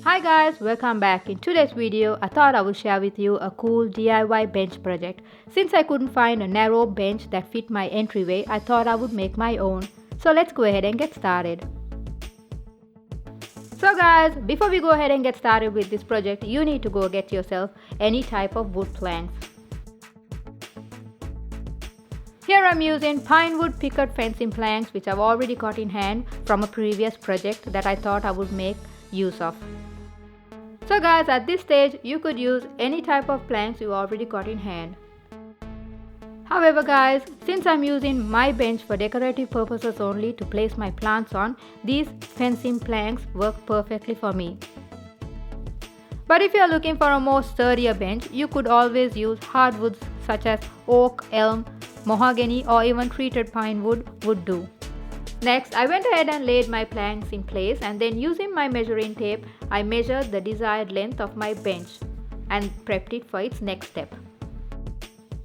Hi guys, welcome back. In today's video, I thought I would share with you a cool DIY bench project. Since I couldn't find a narrow bench that fit my entryway, I thought I would make my own. So let's go ahead and get started. So guys, before we go ahead and get started with this project, you need to go get yourself any type of wood planks. Here I'm using pine wood picket fencing planks which I've already got in hand from a previous project that I thought I would make use of. So guys, at this stage you could use any type of planks you already got in hand. However guys, since I'm using my bench for decorative purposes only to place my plants on, these fencing planks work perfectly for me. But if you are looking for a more sturdier bench, you could always use hardwoods such as oak, elm, mahogany or even treated pine wood would do. Next, I went ahead and laid my planks in place, and then using my measuring tape, I measured the desired length of my bench and prepped it for its next step.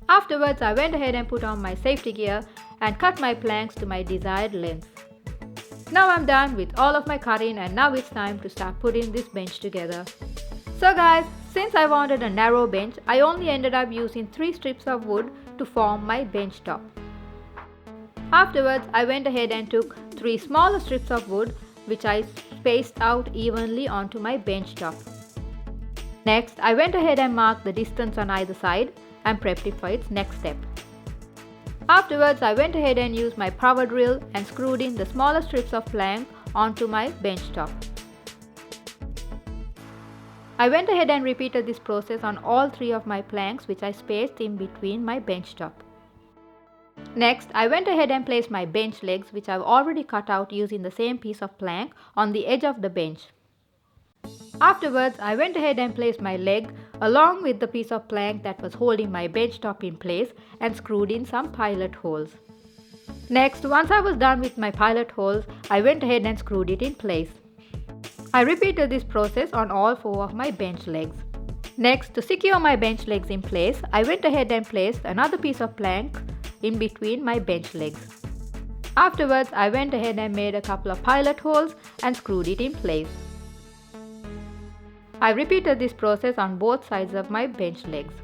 Afterwards, I went ahead and put on my safety gear and cut my planks to my desired length. Now I'm done with all of my cutting, and now it's time to start putting this bench together. So guys, since I wanted a narrow bench, I only ended up using 3 strips of wood to form my bench top. Afterwards, I went ahead and took 3 smaller strips of wood which I spaced out evenly onto my bench top. Next, I went ahead and marked the distance on either side and prepped it for its next step. Afterwards, I went ahead and used my power drill and screwed in the smaller strips of plank onto my bench top. I went ahead and repeated this process on all 3 of my planks which I spaced in between my bench top. Next, I went ahead and placed my bench legs which I've already cut out using the same piece of plank on the edge of the bench. Afterwards, I went ahead and placed my leg along with the piece of plank that was holding my bench top in place and screwed in some pilot holes. Next, once I was done with my pilot holes, I went ahead and screwed it in place. I repeated this process on all 4 of my bench legs. Next, to secure my bench legs in place, I went ahead and placed another piece of plank in between my bench legs. Afterwards, I went ahead and made a couple of pilot holes and screwed it in place. I repeated this process on both sides of my bench legs.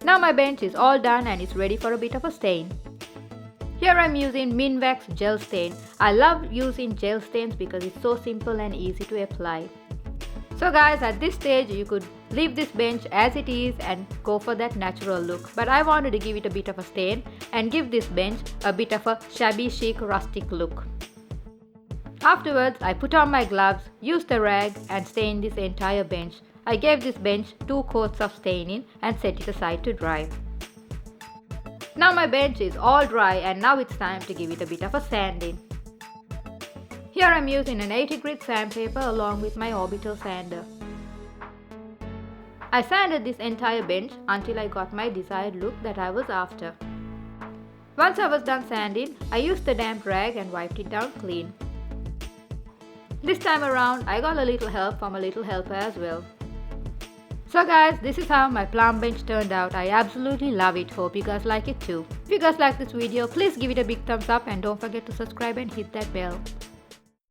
Now my bench is all done and it's ready for a bit of a stain. Here I'm using Minwax gel stain. I love using gel stains because it's so simple and easy to apply. So guys, at this stage you could leave this bench as it is and go for that natural look. But I wanted to give it a bit of a stain and give this bench a bit of a shabby chic rustic look. Afterwards, I put on my gloves, used a rag and stained this entire bench. I gave this bench 2 coats of staining and set it aside to dry. Now my bench is all dry and now it's time to give it a bit of a sanding. Here I'm using an 80 grit sandpaper along with my orbital sander. I sanded this entire bench until I got my desired look that I was after. Once I was done sanding, I used the damp rag and wiped it down clean. This time around, I got a little help from a little helper as well. So guys, this is how my plant bench turned out. I absolutely love it. Hope you guys like it too. If you guys like this video, please give it a big thumbs up and don't forget to subscribe and hit that bell.